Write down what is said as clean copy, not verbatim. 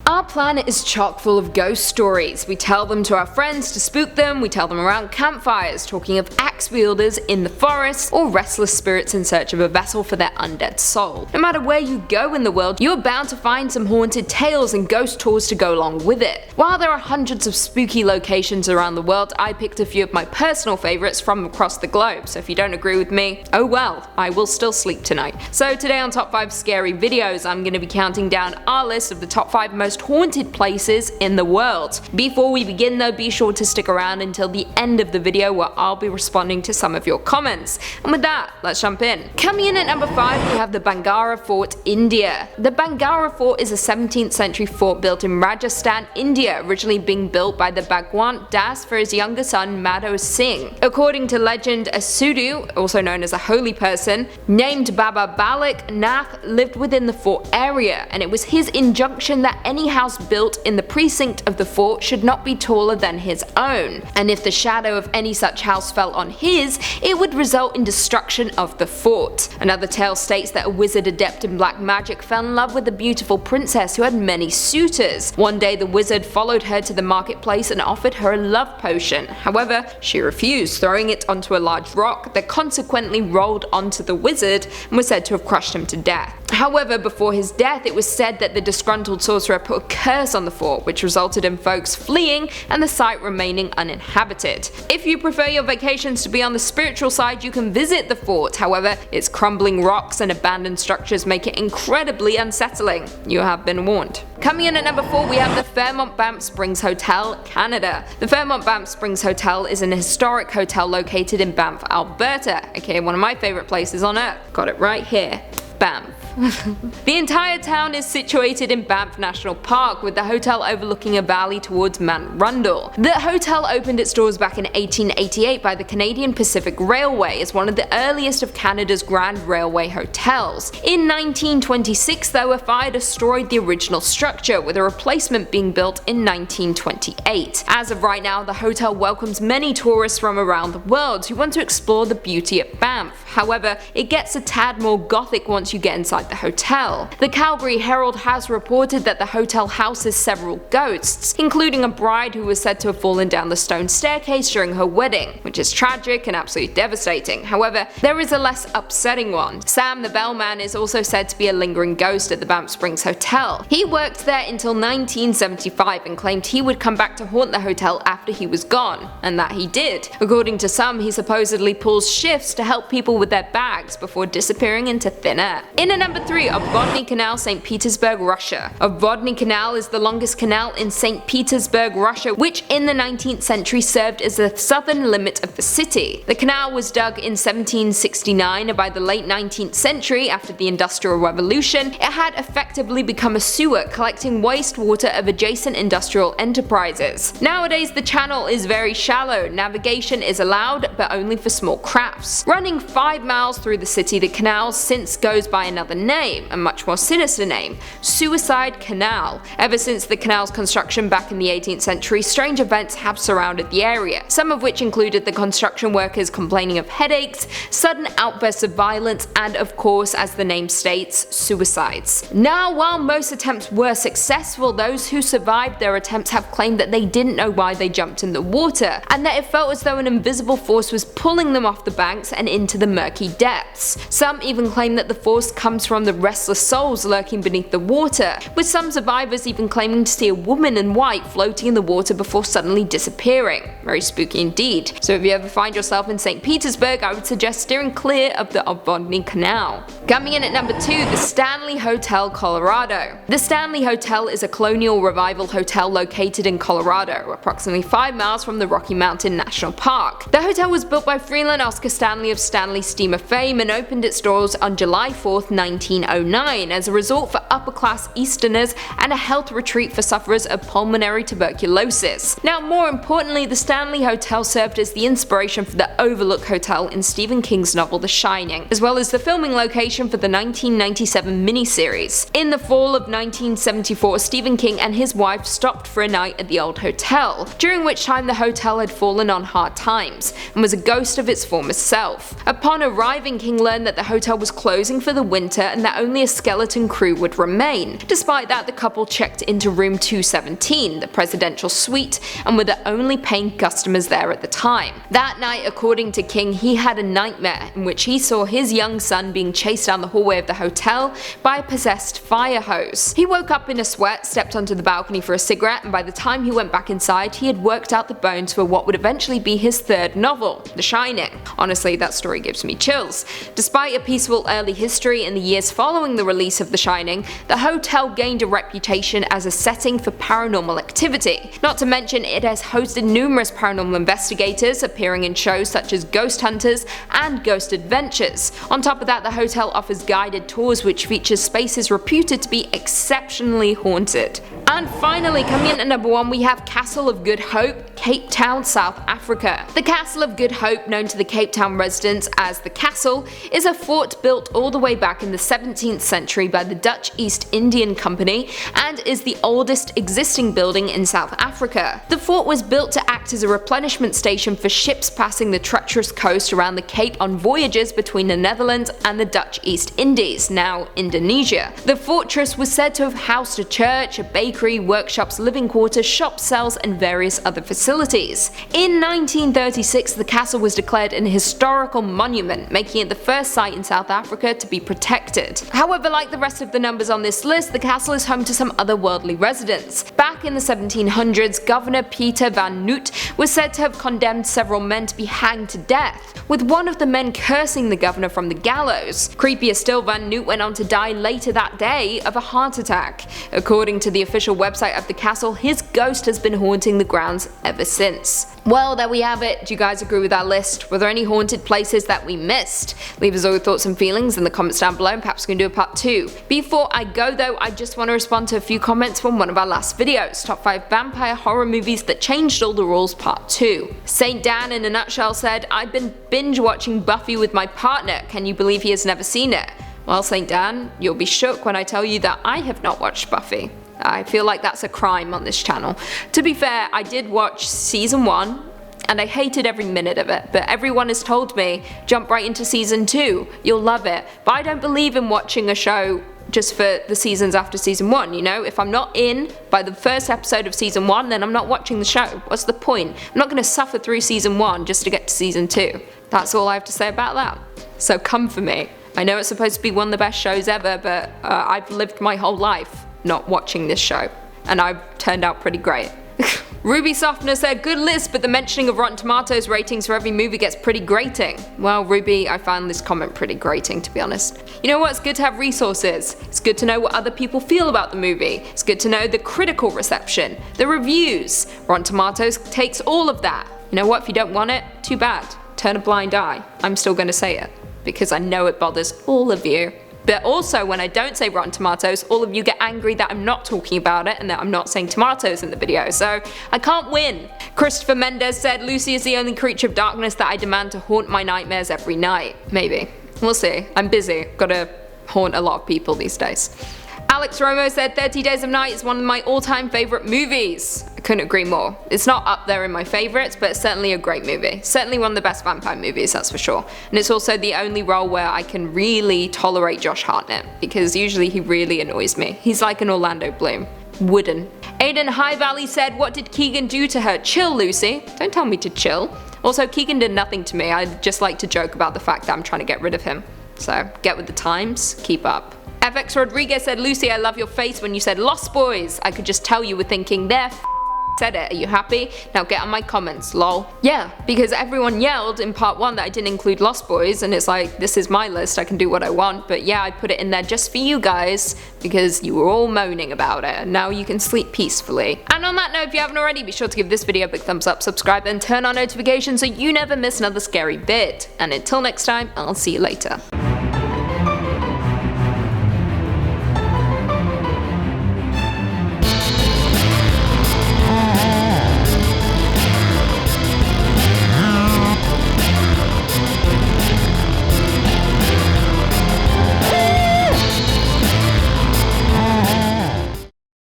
Our planet is chock full of ghost stories. We tell them to our friends to spook them, we tell them around campfires, talking of axe wielders in the forest, or restless spirits in search of a vessel for their undead soul. No matter where you go in the world, you are bound to find some haunted tales and ghost tours to go along with it. While there are hundreds of spooky locations around the world, I picked a few of my personal favourites from across the globe, so if you don't agree with me, oh well, I will still sleep tonight. So today on Top 5 Scary Videos, I'm going to be counting down our list of the top 5 most haunted places in the world. Before we begin though, be sure to stick around until the end of the video where I'll be responding to some of your comments. And with that, let's jump in. Coming in at number 5 we have the Bangara Fort, India. The Bangara Fort is a 17th century fort built in Rajasthan, India, originally being built by the Bhagwant Das for his younger son Madho Singh. According to legend, a Sudu, also known as a holy person, named Baba Balak Nath lived within the fort area, and it was his injunction that any house built in the precinct of the fort should not be taller than his own, and if the shadow of any such house fell on his, it would result in destruction of the fort. Another tale states that a wizard adept in black magic fell in love with a beautiful princess who had many suitors. One day the wizard followed her to the marketplace and offered her a love potion. However, she refused, throwing it onto a large rock that consequently rolled onto the wizard and was said to have crushed him to death. However, before his death, it was said that the disgruntled sorcerer put a curse on the fort, which resulted in folks fleeing and the site remaining uninhabited. If you prefer your vacations to be on the spiritual side, you can visit the fort. However, its crumbling rocks and abandoned structures make it incredibly unsettling. You have been warned. Coming in at number 4 we have the Fairmont Banff Springs Hotel, Canada. The Fairmont Banff Springs Hotel is an historic hotel located in Banff, Alberta, aka one of my favourite places on earth. Got it right here. Banff. The entire town is situated in Banff National Park, with the hotel overlooking a valley towards Mount Rundle. The hotel opened its doors back in 1888 by the Canadian Pacific Railway as one of the earliest of Canada's Grand Railway hotels. In 1926 though, a fire destroyed the original structure, with a replacement being built in 1928. As of right now, the hotel welcomes many tourists from around the world who want to explore the beauty of Banff. However, it gets a tad more gothic once you get inside the hotel. The Calgary Herald has reported that the hotel houses several ghosts, including a bride who was said to have fallen down the stone staircase during her wedding, which is tragic and absolutely devastating. However, there is a less upsetting one. Sam the bellman is also said to be a lingering ghost at the Banff Springs Hotel. He worked there until 1975 and claimed he would come back to haunt the hotel after he was gone, and that he did. According to some, he supposedly pulls shifts to help people with their bags before disappearing into thin air. In at number 3, Obvodny Canal, St. Petersburg, Russia. Obvodny Canal is the longest canal in St. Petersburg, Russia, which in the 19th century served as the southern limit of the city. The canal was dug in 1769, and by the late 19th century, after the Industrial Revolution, it had effectively become a sewer collecting wastewater of adjacent industrial enterprises. Nowadays, the channel is very shallow. Navigation is allowed, but only for small crafts. Running 5 miles through the city, the canal since goes by another name, a much more sinister name, Suicide Canal. Ever since the canal's construction back in the 18th century, strange events have surrounded the area, some of which included the construction workers complaining of headaches, sudden outbursts of violence, and of course, as the name states, suicides. Now, while most attempts were successful, those who survived their attempts have claimed that they didn't know why they jumped in the water, and that it felt as though an invisible force was pulling them off the banks and into the murky depths. Some even claim that the force comes from the restless souls lurking beneath the water, with some survivors even claiming to see a woman in white floating in the water before suddenly disappearing. Very spooky indeed. So if you ever find yourself in St. Petersburg, I would suggest steering clear of the Obvodny Canal. Coming in at number 2, the Stanley Hotel, Colorado. The Stanley Hotel is a colonial revival hotel located in Colorado, approximately 5 miles from the Rocky Mountain National Park. The hotel was built by Freeland Oscar Stanley of Stanley Steamer fame and opened its doors on July 4th, 1909 as a resort for upper-class Easterners and a health retreat for sufferers of pulmonary tuberculosis. Now, more importantly, the Stanley Hotel served as the inspiration for the Overlook Hotel in Stephen King's novel The Shining, as well as the filming location for the 1997 miniseries. In the fall of 1974, Stephen King and his wife stopped for a night at the old hotel, during which time the hotel had fallen on hard times and was a ghost of its former self. Upon arriving, King learned that the hotel was closing for the winter and that only a skeleton crew would remain. Despite that, the couple checked into room 217, the presidential suite, and were the only paying customers there at the time. That night, according to King, he had a nightmare in which he saw his young son being chased down the hallway of the hotel by a possessed fire hose. He woke up in a sweat, stepped onto the balcony for a cigarette, and by the time he went back inside, he had worked out the bones for what would eventually be his third novel, The Shining. Honestly, that story gives me chills. Despite a peaceful early history in the years following the release of The Shining, the hotel gained a reputation as a setting for paranormal activity. Not to mention, it has hosted numerous paranormal investigators appearing in shows such as Ghost Hunters and Ghost Adventures. On top of that, the hotel offers guided tours which features spaces reputed to be exceptionally haunted. And finally, coming in at number 1, we have Castle of Good Hope, Cape Town, South Africa. The Castle of Good Hope, known to the Cape Town residents as the Castle, is a fort built all the way back in the 17th century by the Dutch East Indian Company and is the oldest existing building in South Africa. The fort was built to act as a replenishment station for ships passing the treacherous coast around the Cape on voyages between the Netherlands and the Dutch East Indies, now Indonesia. The fortress was said to have housed a church, a bakery, workshops, living quarters, shop cells, and various other facilities. In 1936, the castle was declared an historical monument, making it the first site in South Africa to be protected. However, like the rest of the numbers on this list, the castle is home to some otherworldly residents. Back in the 1700s, Governor Peter van Noot was said to have condemned several men to be hanged to death, with one of the men cursing the governor from the gallows. Creepier still, Van Noot went on to die later that day of a heart attack. According to the official website of the castle, his ghost has been haunting the grounds ever since. Well, there we have it. Do you guys agree with our list? Were there any haunted places that we missed? Leave us all your thoughts and feelings in the comments down below, and perhaps we can do a part 2. Before I go though, I just want to respond to a few comments from one of our last videos, Top 5 Vampire Horror Movies That Changed All the Rules Part 2. Saint Dan in a nutshell said, I've been binge watching Buffy with my partner, can you believe he has never seen it? Well, Saint Dan, you'll be shook when I tell you that I have not watched Buffy. I feel like that's a crime on this channel. To be fair, I did watch season 1 and I hated every minute of it, but everyone has told me, jump right into season 2, you'll love it. But I don't believe in watching a show just for the seasons after season 1, you know? If I'm not in by the first episode of season 1, then I'm not watching the show. What's the point? I'm not going to suffer through season 1 just to get to season 2. That's all I have to say about that. So come for me. I know it's supposed to be one of the best shows ever, but I've lived my whole life not watching this show, and I've turned out pretty great. Ruby Softner said, good list, but the mentioning of Rotten Tomatoes ratings for every movie gets pretty grating. Well, Ruby, I found this comment pretty grating, to be honest. You know what, it's good to have resources. It's good to know what other people feel about the movie. It's good to know the critical reception, the reviews. Rotten Tomatoes takes all of that. You know what, if you don't want it, too bad. Turn a blind eye. I'm still gonna say it, because I know it bothers all of you. But also, when I don't say Rotten Tomatoes, all of you get angry that I'm not talking about it and that I'm not saying tomatoes in the video, so I can't win. Christopher Mendez said, Lucy is the only creature of darkness that I demand to haunt my nightmares every night. Maybe. We'll see. I'm busy. Gotta haunt a lot of people these days. Alex Romo said 30 Days of Night is one of my all-time favourite movies. I couldn't agree more. It's not up there in my favourites, but it's certainly a great movie. Certainly one of the best vampire movies, that's for sure. And it's also the only role where I can really tolerate Josh Hartnett, because usually he really annoys me. He's like an Orlando Bloom. Wooden. Aiden High Valley said, what did Keegan do to her? Chill, Lucy. Don't tell me to chill. Also, Keegan did nothing to me. I just like to joke about the fact that I'm trying to get rid of him. So, get with the times, keep up. FX Rodriguez said, Lucy, I love your face when you said Lost Boys. I could just tell you were thinking, there said it. Are you happy? Now get on my comments, lol. Yeah, because everyone yelled in part 1 that I didn't include Lost Boys, and it's like, this is my list, I can do what I want, but yeah, I put it in there just for you guys, because you were all moaning about it, and now you can sleep peacefully. And on that note, if you haven't already, be sure to give this video a big thumbs up, subscribe, and turn on notifications so you never miss another scary bit. And until next time, I'll see you later.